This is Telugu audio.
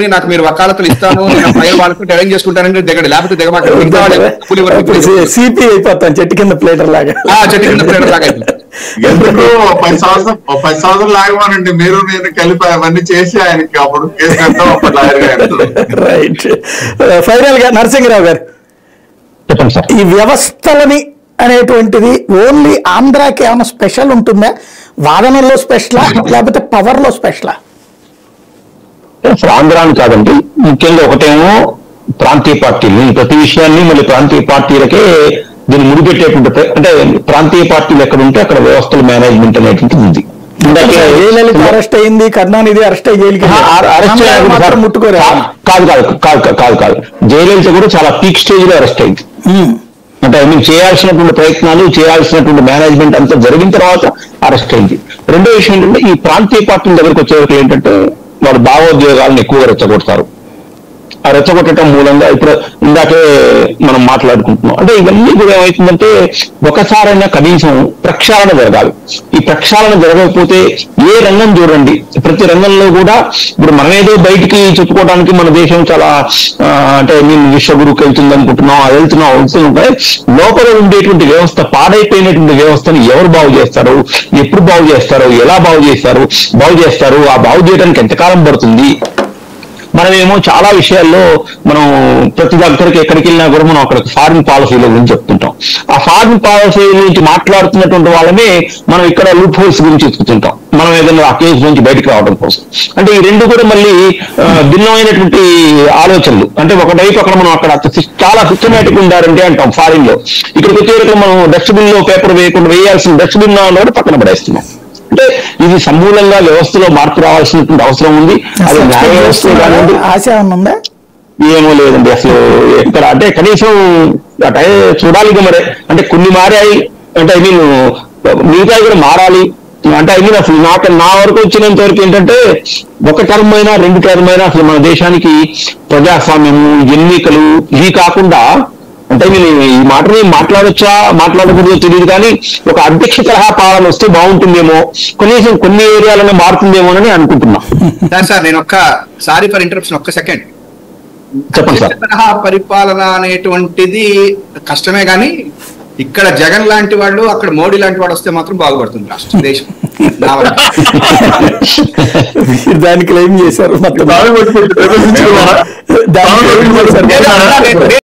నాకు మీరు వకాలతులు ఇస్తాను, నేను వాళ్ళకు అరేంజ్ చేసుకుంటానని దిగడు, లేకపోతే దిగమాట సిపి అయిపోతాను చెట్టు కింద ప్లేటర్ లాగా. చెట్టు కింద ప్లేటర్ లాగా ఎందుకు 10 సంవత్సరం లాగమానండి, మీరు నేను కలిపి అవన్నీ చేసి ఆయనకి అప్పుడు కేసు రైట్. ఫైనల్ గా నరసింహరావు గారు, ఈ వ్యవస్థలని అనేటువంటిది ఓన్లీ ఆంధ్రాకి ఏమైనా స్పెషల్ ఉంటుందా? వాదనలో స్పెషలా లేకపోతే పవర్ లో స్పెషలా? ఆంధ్రాని కాదండి, ముఖ్యంగా ఒకటేమో ప్రాంతీయ పార్టీలు, ప్రతి విషయాన్ని మళ్ళీ ప్రాంతీయ పార్టీలకే దీన్ని ముడిపెట్టేటువంటి, అంటే ప్రాంతీయ పార్టీలు ఎక్కడ ఉంటే అక్కడ వ్యవస్థల మేనేజ్మెంట్ అనేటువంటిది ఉంది. జయలలిత అరెస్ట్ అయింది, కరుణానిధి అరెస్ట్ అయ్యి ముట్టుకోరు. కాదు కాదు కాదు కాదు కాదు జయలలిత కూడా చాలా పీక్ స్టేజ్ లో అరెస్ట్ అయింది. అంటే మీకు చేయాల్సినటువంటి ప్రయత్నాలు, చేయాల్సినటువంటి మేనేజ్మెంట్ అంతా జరిగిన తర్వాత అరెస్ట్ అయింది. రెండో విషయం ఏంటంటే, ఈ ప్రాంతీయ పార్టీల దగ్గరకు వచ్చేవరకు ఏంటంటే వాళ్ళు భావోద్వేగాలను ఎక్కువగా రెచ్చగొడతారు. ఆ రెచ్చగొట్టడం మూలంగా ఇప్పుడు ఇందాకే మనం మాట్లాడుకుంటున్నాం. అంటే ఇవన్నీ కూడా ఏమవుతుందంటే, ఒకసారైనా కనీసం ప్రక్షాళన జరగాలి. ఈ ప్రక్షాళన జరగకపోతే ఏ రంగం చూడండి, ప్రతి రంగంలో కూడా ఇప్పుడు మనం ఏదో బయటికి చెప్పుకోవడానికి మన దేశం చాలా అంటే నేను విశ్వగురుకు వెళ్తుంది అనుకుంటున్నాం, అది వెళ్తుంటే లోపల ఉండేటువంటి వ్యవస్థ, పాడైపోయినటువంటి వ్యవస్థను ఎవరు బాగు చేస్తారు, ఎప్పుడు బాగు చేస్తారు, ఎలా బాగు చేస్తారు, ఆ బాగు చేయడానికి ఎంతకాలం పడుతుంది? మనమేమో చాలా విషయాల్లో మనం ప్రతి దగ్గరికి ఎక్కడికి వెళ్ళినా కూడా మనం అక్కడ ఫారిన్ పాలసీల గురించి చెప్తుంటాం. ఆ ఫారిన్ పాలసీ గురించి మాట్లాడుతున్నటువంటి వాళ్ళనే మనం ఇక్కడ లూప్ హోల్స్ గురించి చెప్తుంటాం, మనం ఏదైనా ఆ కేసు నుంచి బయటకు రావడం కోసం. అంటే ఈ రెండు కూడా మళ్ళీ భిన్నమైనటువంటి ఆలోచనలు. అంటే ఒకవైపు అక్కడ మనం అక్కడ చాలా సిస్టమేటిక్ ఉండారంటే అంటాం ఫారిన్ లో, ఇక్కడికి వచ్చేటప్పుడు మనం డస్ట్బిన్ లో పేపర్ వేయకుండా వేయాల్సిన డస్ట్బిన్ కూడా పక్కన పడేస్తున్నాం. అంటే ఇది సమూలంగా వ్యవస్థలో మార్పు రావాల్సినటువంటి అవసరం ఉంది. అది న్యాయ వ్యవస్థ కానివ్వండి, ఆశ ఉందా? ఏమో లేదండి అసలు ఎక్కడ. అంటే కనీసం అంటే చూడాలి మరి. అంటే కొన్ని మారాయి, అంటే ఐ మీన్ మిగతా కూడా మారాలి. అంటే ఐ మీన్ అసలు నా వరకు వచ్చినంత వరకు ఏంటంటే, ఒక టర్మ్ అయినా 2 టర్మ్ అయినా అసలు మన దేశానికి ప్రజాస్వామ్యము, ఎన్నికలు ఇవి కాకుండా, అంటే నేను ఈ మాటని మాట్లాడొచ్చా మాట్లాడకూడదో తెలియదు కానీ ఒక అధ్యక్ష తరహా పాలన వస్తే బాగుంటుందేమో, కనీసం కొన్ని ఏరియాలనే మారుతుందేమో అని అనుకుంటున్నా. సార్ నేను సారీ ఫర్ ఇంటరప్షన్, ఒక్క సెకండ్ చెప్పండి సార్. తరహా పరిపాలన అనేటువంటిది కష్టమే కానీ ఇక్కడ జగన్ లాంటి వాళ్ళు, అక్కడ మోడీ లాంటి వాడు వస్తే మాత్రం బాగుపడుతుంది రాష్ట్ర దేశం. దానికి క్లెయిమ్ చేశారు మొత్తం.